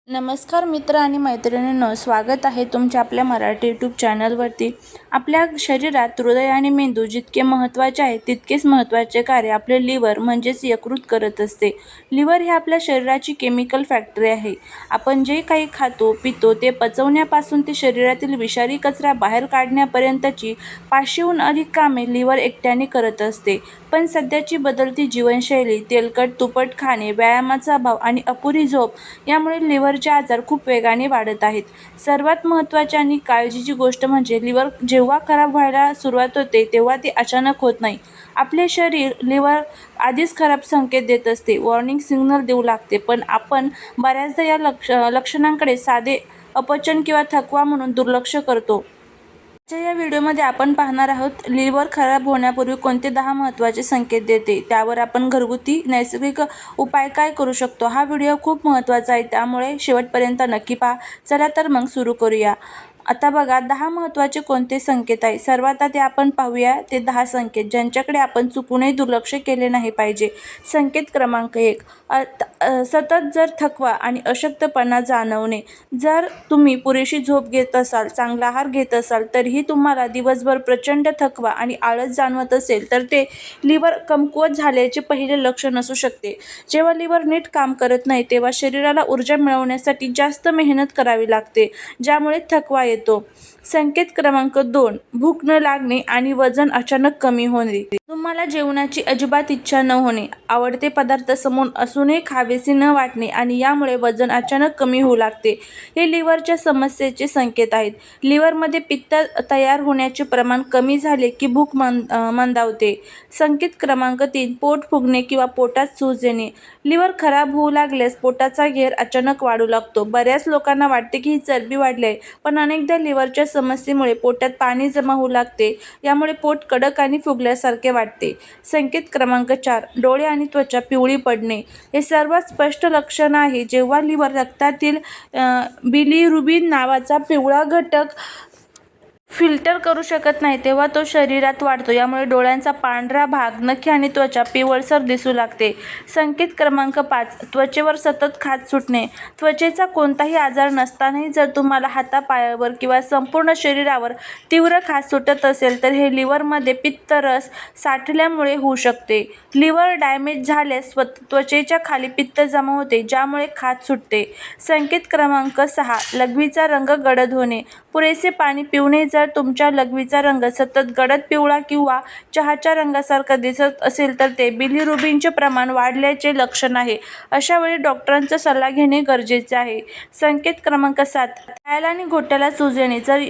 नमस्कार मित्र आणि मैत्रिणींनो, स्वागत आहे तुमच्या आपल्या मराठी यूट्यूब चॅनलवरती. आपल्या शरीरात हृदय आणि मेंदू जितके महत्त्वाचे आहे तितकेच महत्त्वाचे कार्य आपले लिव्हर म्हणजेच यकृत करत असते. लिव्हर ही आपल्या शरीराची केमिकल फॅक्टरी आहे. आपण जे काही खातो पितो ते पचवण्यापासून ते शरीरातील विषारी कचरा बाहेर काढण्यापर्यंतची 500हून अधिक कामे लिव्हर एकट्याने करत असते. पण सध्याची बदलती जीवनशैली, तेलकट तुपट खाणे, व्यायामाचा अभाव आणि अपुरी झोप यामुळे लिव्हरचे आजार खूप वेगाने वाढत आहेत. सर्वात महत्त्वाची आणि काळजीची गोष्ट म्हणजे लिव्हर जेव्हा खराब व्हायला सुरुवात होते तेव्हा ते अचानक होत नाही. आपले शरीर लिव्हर आधीच खराब संकेत देत असते, वॉर्निंग सिग्नल देऊ लागते. पण आपण बऱ्याचदा या लक्षणांकडे साधे अपचन किंवा थकवा म्हणून दुर्लक्ष करतो. आजच्या या व्हिडिओमध्ये आपण पाहणार आहोत लिव्हर खराब होण्यापूर्वी कोणते 10 महत्त्वाचे संकेत देते, त्यावर आपण घरगुती नैसर्गिक उपाय काय करू शकतो. हा व्हिडिओ खूप महत्त्वाचा आहे, त्यामुळे शेवटपर्यंत नक्की पहा. चला तर मग सुरू करूया. आता बघा 10 महत्त्वाचे कोणते संकेत आहे. सर्वात आधी आपण पाहूया ते 10 संकेत ज्यांच्याकडे आपण चुकूनही दुर्लक्ष केले नाही पाहिजे. संकेत क्रमांक 1, सतत जर थकवा आणि अशक्तपणा जाणवणे. जर तुम्ही पुरेशी झोप घेत असाल, चांगला आहार घेत असाल, तरीही तुम्हाला दिवसभर प्रचंड थकवा आणि आळस जाणवत असेल तर ते लिव्हर कमकुवत झाल्याचे पहिले लक्षण असू शकते. जेव्हा लिव्हर नीट काम करत नाही तेव्हा शरीराला ऊर्जा मिळवण्यासाठी जास्त मेहनत करावी लागते, ज्यामुळे थकवा येतो. संकेत क्रमांक 2, भूक न लागणे आणि वजन अचानक कमी होणे. तुम्हाला जेवणाची अजिबात इच्छा न होणे, आवडते पदार्थ समोर असूनही खावेसे न वाटणे आणि यामुळे वजन अचानक कमी होऊ लागते. हे लिव्हरच्या समस्येचे संकेत आहेत. लिव्हरमध्ये पित्त तयार होण्याचे प्रमाण कमी झाले की भूक मंदावते. संकेत क्रमांक 3, पोट फुगणे किंवा पोटात सूज येणे. लिव्हर खराब होऊ लागल्यास पोटाचा घेर अचानक वाढू लागतो. बऱ्याच लोकांना वाटते की ही चरबी वाढली आहे, पण अनेकदा लिव्हरच्या समस्येमुळे पोटात पाणी जमा होऊ लागते. यामुळे पोट कडक आणि फुगल्यासारखे वाटते. संकेत क्रमांक 4, डोळे आणि त्वचा पिवळी पडणे. हे सर्वात स्पष्ट लक्षण आहे जेव्हा लिव्हर रक्तातील बिलिरुबिन नावाचा पिवळा घटक फिल्टर करू शकत नाही तेव्हा तो शरीरात वाढतो. यामुळे डोळ्यांचा पांढरा भाग, नखे आणि त्वचा पिवळसर दिसू लागते. संकेत क्रमांक 5, त्वचेवर सतत खाज सुटणे. त्वचेचा कोणताही आजार नसतानाही जर तुम्हाला हातापायावर किंवा संपूर्ण शरीरावर तीव्र खाज सुटत असेल तर हे लिव्हरमध्ये पित्तरस साठल्यामुळे होऊ शकते. लिव्हर डॅमेज झाल्यास त्वचेच्या खाली पित्त जमा होते, ज्यामुळे खाज सुटते. संकेत क्रमांक 6, लघवीचा रंग गडद होणे. पुरेसे पाणी पिऊनही जर तुमच्या लघवीचा रंग सतत गडद पिवळा किंवा चहाच्या रंगासारखा दिसत असेल तर ते बिलिरुबिनचे प्रमाण वाढल्याचे लक्षण आहे. अशा वेळी डॉक्टरांचा सल्ला घेणे गरजेचे आहे. संकेत क्रमांक 7, पायाला आणि घोट्याला सूज येणे. जर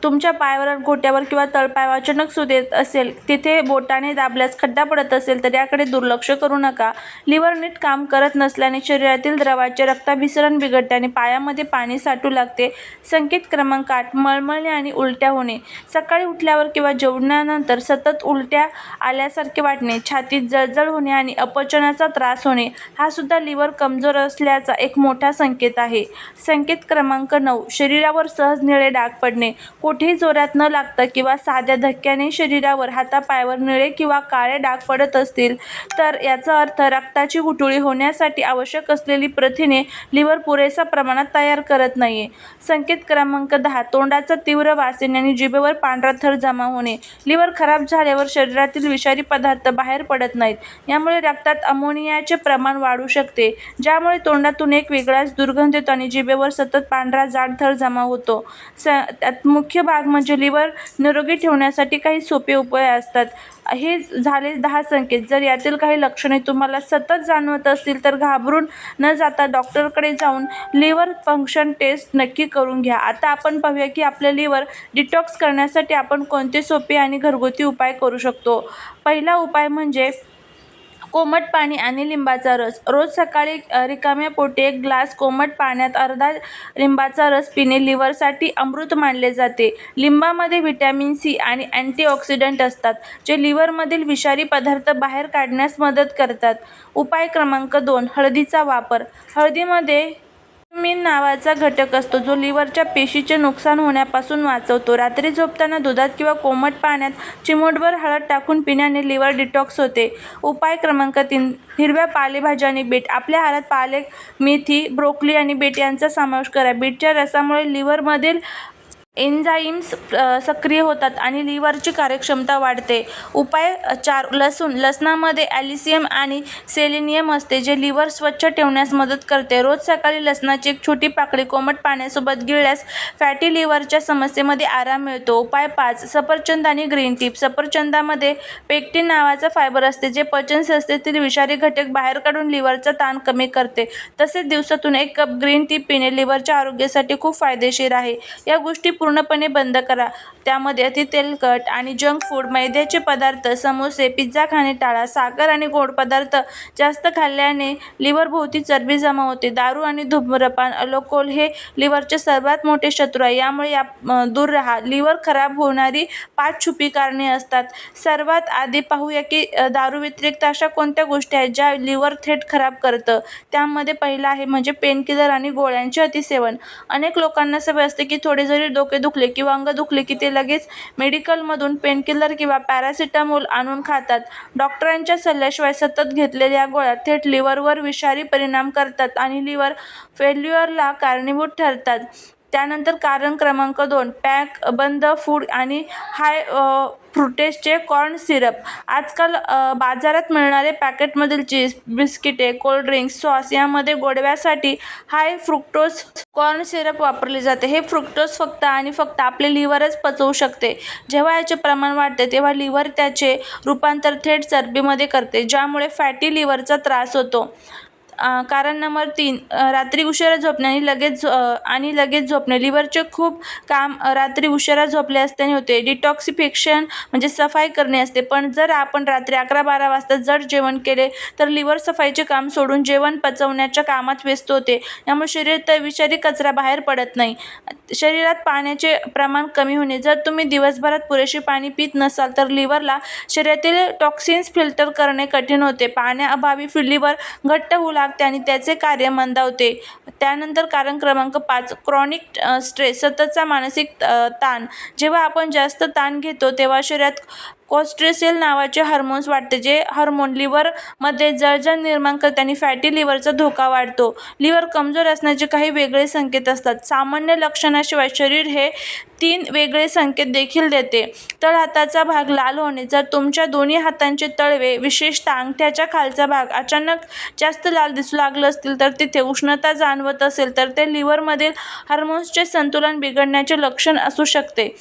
तुमच्या पायावर, घोट्यावर किंवा तळपायावर अचानक सूज येत असेल, तिथे बोटाने दाबल्यास खड्डा पडत असेल तर याकडे दुर्लक्ष करू नका. लिव्हर नीट काम करत नसल्याने शरीरातील द्रवाचे रक्ताभिसरण बिघडते आणि पायामध्ये पाणी साठू लागते. संकेत क्रमांक 8, मळमळणे आणि उलट्या होणे. सकाळी उठल्यावर किंवा जेवणानंतर सतत उलट्या आल्यासारखे वाटणे, छातीत जळजळ होणे आणि अपचनाचा त्रास होणे हा सुद्धा लिव्हर कमजोर असल्याचा एक मोठा संकेत आहे. संकेत क्रमांक 9, शरीरावर सहज निळे डाग पडणे. कोठेही जोरात न लागता किंवा साध्या धक्क्याने शरीरावर, हातापायावर निळे किंवा काळे डाग पडत असतील तर याचा अर्थ रक्ताची गुठळी होण्यासाठी आवश्यक असलेली प्रथिने लिव्हर पुरेशा प्रमाणात तयार करत नाहीये. संकेत क्रमांक 10, तोंडाचा तीव्र वास येणे आणि जिभेवर पांढरा थर जमा होणे. लिव्हर खराब झाल्यावर शरीरातील विषारी पदार्थ बाहेर पडत नाहीत. यामुळे रक्तात अमोनियाचे प्रमाण वाढू शकते, ज्यामुळे तोंडातून एक वेगळाच दुर्गंध येतो आणि जिभेवर सतत पांढरा जाड थर जमा होतो. त्यात मुख्य भाग म्हणजे लिव्हर निरोगी ठेवण्यासाठी काही सोपे उपाय असतात. हे झाले 10 संकेत. जर यातील काही लक्षणे तुम्हाला सतत जाणवत असतील तर घाबरून न जाता डॉक्टरकडे जाऊन लिव्हर फंक्शन टेस्ट नक्की करून घ्या. आता आपण पाहूया की आपले लिव्हर डिटॉक्स करण्यासाठी आपण कोणते सोपे आणि घरगुती उपाय करू शकतो. पहिला उपाय म्हणजे कोमट पाणी आणि लिंबाचा रस. रोज सकाळी रिकाम्या पोटी 1 ग्लास कोमट पाण्यात अर्धा लिंबाचा रस पिणे लिव्हरसाठी अमृत मानले जाते. लिंबामध्ये व्हिटॅमिन सी आणि अँटीऑक्सिडंट असतात, जे लिव्हरमधील विषारी पदार्थ बाहेर काढण्यास मदत करतात. उपाय क्रमांक 2, हळदीचा वापर. हळदीमध्ये मीन नावाचा घटक असतो जो लिव्हरच्या पेशीचे नुकसान होण्यापासून वाचवतो. रात्री झोपताना दुधात किंवा कोमट पाण्यात चिमूटभर हळद टाकून पिण्याने लिव्हर डिटॉक्स होते. उपाय क्रमांक 3. हिरव्या पालेभाज्या आणि बीट. आपल्या आहारात पालक, मेथी, ब्रोकोली आणि बीट यांचा समावेश करा. बीटच्या रसामुळे लिव्हरमधील एन्झाईम्स सक्रिय होतात आणि लिव्हरची कार्यक्षमता वाढते. उपाय 4. लसूण. लसणामध्ये ॲल्शियम आणि सेलेनियम असते जे लिव्हर स्वच्छ ठेवण्यास मदत करते. रोज सकाळी लसणाची एक छोटी पाकळी कोमट पाण्यासोबत गिळल्यास फॅटी लिव्हरच्या समस्येमध्ये आराम मिळतो. उपाय 5. सफरचंद आणि ग्रीन टी. सफरचंदामध्ये पेक्टिन नावाचा फायबर असते जे पचनसंस्थेतील विषारी घटक बाहेर काढून लिव्हरचा ताण कमी करते. तसेच दिवसातून 1 कप ग्रीन टी पिणे लिव्हरच्या आरोग्यासाठी खूप फायदेशीर आहे. या गोष्टी पूर्णपणे बंद करा. त्यामध्ये अति तेलकट आणि जंक फूड, मैद्याचे पदार्थ, समोसे, पिझ्झा खाणे टाळा. साखर आणि गोड पदार्थ जास्त खाल्ल्याने लिव्हरभोवती चरबी जमा होते. दारू आणि धूम्रपान, अल्कोहोल हे लिव्हरचे सर्वात मोठे शत्रू आहे. यामुळे दूर राहा. लिव्हर खराब होणारी 5 छुपी कारणे असतात. सर्वात आधी पाहूया की दारू व्यतिरिक्त अशा कोणत्या गोष्टी आहेत ज्या लिव्हर थेट खराब करतं. त्यामध्ये पहिलं आहे म्हणजे पेनकिलर आणि गोळ्यांचे अतिसेवन. अनेक लोकांना सवय असते की थोडे जरी डोके दुखले किंवा अंग दुखले की ते लगेच मेडिकलमधून पेनकिलर किंवा पॅरासिटामोल आणून खातात. डॉक्टरांच्या सल्ल्याशिवाय सतत घेतलेल्या या गोळ्या थेट लिव्हरवर विषारी परिणाम करतात आणि लिव्हर फेल्युअरला कारणीभूत ठरतात. त्यानंतर कारण क्रमांक 2. पॅक बंद फूड आणि हाय फ्रुक्टोजचे कॉर्न सिरप. आजकाल बाजारात मिळणारे पॅकेटमधील चीज, बिस्किटे, कोल्ड्रिंक्स, सॉस यामध्ये गोडव्यासाठी हाय फ्रुक्टोज कॉर्न सिरप वापरले जाते. हे फ्रुक्टोज फक्त आणि फक्त आपले लिव्हरच पचवू शकते. जेव्हा याचे प्रमाण वाढते तेव्हा लिव्हर त्याचे रूपांतर थेट चरबीमध्ये करते ज्यामुळे फॅटी लिव्हरचा त्रास होतो. कारण नंबर 3. रात्री उशिरा झोपणे आणि लगेच झोपणे. लिव्हरचे खूप काम रात्री उशिरा झोपले असताना होते. डिटॉक्सिफिकेशन म्हणजे सफाई करणे असते. पण जर आपण रात्री 11-12 वाजता जड जेवण केले तर लिव्हर सफाईचे काम सोडून जेवण पचवण्याच्या कामात व्यस्त होते. यामुळे शरीरात विषारी कचरा बाहेर पडत नाही. शरीरात पाण्याचे प्रमाण कमी होणे. जर तुम्ही दिवसभरात पुरेसे पाणी पित नसाल तर लिव्हरला शरीरातील टॉक्सिन्स फिल्टर करणे कठीण होते. पाण्याअभावी लिव्हर घट्ट होऊ लागते आणि त्याचे कार्य मंदावते. त्यानंतर कारण क्रमांक 5. Chronic stress. सततचा मानसिक ताण. जेव्हा आपण जास्त ताण घेतो तेव्हा शरीरात कोर्टिसोल नावाचे हार्मोन्स वाढते. जे हार्मोन लिव्हरमध्ये जळजळ निर्माण करते आणि फॅटी लिव्हरचा धोका वाढतो. लिव्हर कमजोर असण्याचे काही वेगळे संकेत असतात. सामान्य लक्षणाशिवाय शरीर हे 3 वेगळे संकेत देखील देते. तळहाताचा भाग लाल होणे. जर तुमच्या दोन्ही हातांचे तळवे, विशेषतः अंगठ्याचा खालचा भाग अचानक जास्त लाल दिसू लागले असतील तर तिथे उष्णता जाणवत असेल तर ते लिव्हरमधील हार्मोन्सचे संतुलन बिघडण्याचे लक्षण असू शकते.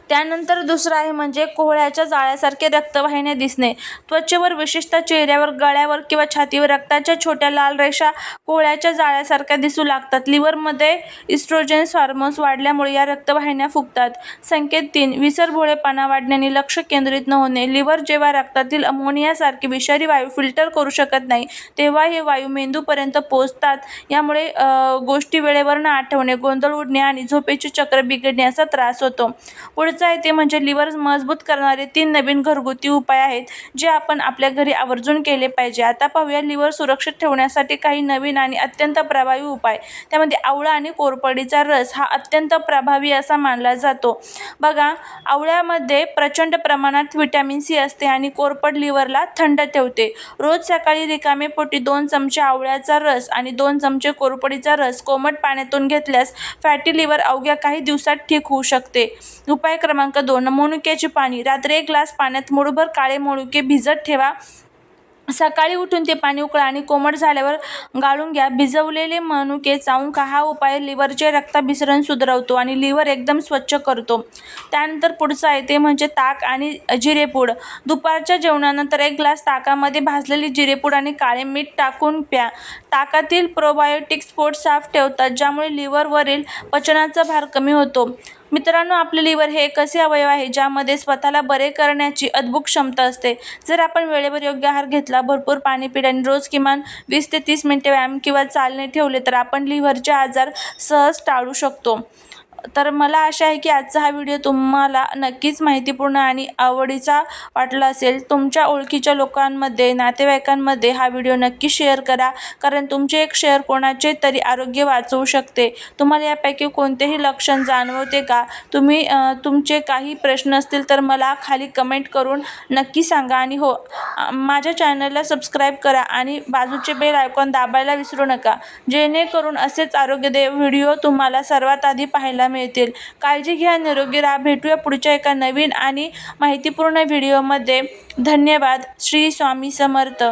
त्यानंतर दुसरं आहे म्हणजे कोहळ्याच्या जाळ्यासारखे रक्तवाहिन्या दिसणे. त्वचेवर, विशेषतः चेहऱ्यावर, गळ्यावर किंवा छातीवर रक्ताच्या छोट्या लाल रेषा कोहळ्याच्या जाळ्यासारख्या दिसू लागतात. लिव्हरमध्ये इस्ट्रोजेन हार्मोन्स वाढल्यामुळे या रक्तवाहिन्या फुगतात. संकेत 3. विसरभोळेपणा वाढणे, लक्ष केंद्रित न होणे. लिव्हर जेव्हा रक्तातील अमोनियासारखे विषारी वायू फिल्टर करू शकत नाही तेव्हा हे वायू मेंदूपर्यंत पोहोचतात. यामुळे गोष्टी वेळेवर न आठवणे, गोंधळ उडणे आणि झोपेचे चक्र बिघडणे असा त्रास होतो. पुढचं आहे ते म्हणजे लिव्हर मजबूत करणारे 3 नवीन घरगुती उपाय आहेत जे आपण आपल्या घरी आवर्जून केले पाहिजे. आता पाहूया लिव्हर सुरक्षित ठेवण्यासाठी काही नवीन आणि अत्यंत प्रभावी उपाय. त्यामध्ये आवळा आणि कोरफडीचा रस हा अत्यंत प्रभावी असा मानला जातो. बघा, आवळ्यामध्ये प्रचंड प्रमाणात व्हिटॅमिन सी असते आणि कोरफड लिव्हरला थंड ठेवते. रोज सकाळी रिकामे पोटी 2 चमचे आवळ्याचा रस आणि 2 चमचे कोरफडीचा रस कोमट पाण्यातून घेतल्यास फॅटी लिव्हर अवघ्या काही दिवसात ठीक होऊ शकते. उपाय क्रमांक 2. मनुक्याचे पाणी. रात्री 1 ग्लास पाण्यात मूठभर काळे मनुके भिजत ठेवा. सकाळी उठून ते पाणी उकळा आणि कोमट झाल्यावर गाळून घ्या. भिजवलेले मनुके चावून खा. हा उपाय लिव्हरचे रक्ताभिसरण सुधारतो आणि लिव्हर एकदम स्वच्छ करतो. त्यानंतर पुढचं आहे ते म्हणजे ताक आणि जिरेपूड. दुपारच्या जेवणानंतर 1 ग्लास ताकामध्ये भाजलेली जिरेपूड आणि काळे मीठ टाकून प्या. ताकातील प्रोबायोटिक्स पोट साफ ठेवतात ज्यामुळे लिव्हरवरील पचनाचा भार कमी होतो. मित्रांनो, आपले लिव्हर हे एक असे अवयव आहे ज्यामध्ये स्वतःला बरे करण्याची अद्भुत क्षमता असते. जर आपण वेळेवर योग्य आहार घेतला, भरपूर पाणी पिले आणि रोज किमान 20 ते 30 मिनिटे व्यायाम किंवा चालणे ठेवले तर आपण लिव्हरचे आजार सहज टाळू शकतो. तर मला आशा आहे की आजचा हा व्हिडिओ तुम्हाला नक्कीच माहितीपूर्ण आणि आवडीचा वाटला असेल. तुमच्या ओळखीच्या लोकांमध्ये, नातेवाईकांमध्ये हा व्हिडिओ नक्की शेअर करा, कारण तुमचे एक शेअर कोणाचे तरी आरोग्य वाचवू शकते. तुम्हाला यापैकी कोणतेही लक्षण जाणवते का? तुमचे काही प्रश्न असतील तर मला खाली कमेंट करून नक्की सांगा. आणि हो, माझ्या चॅनलला सबस्क्राईब करा आणि बाजूचे बेल आयकॉन दाबायला विसरू नका, जेणेकरून असेच आरोग्यदायी व्हिडिओ तुम्हाला सर्वात आधी पाहायला मिळतील. काळजी घ्या, निरोगी राहा. भेटूया पुढच्या एका नवीन आणि माहितीपूर्ण व्हिडिओमध्ये. धन्यवाद. श्री स्वामी समर्थ.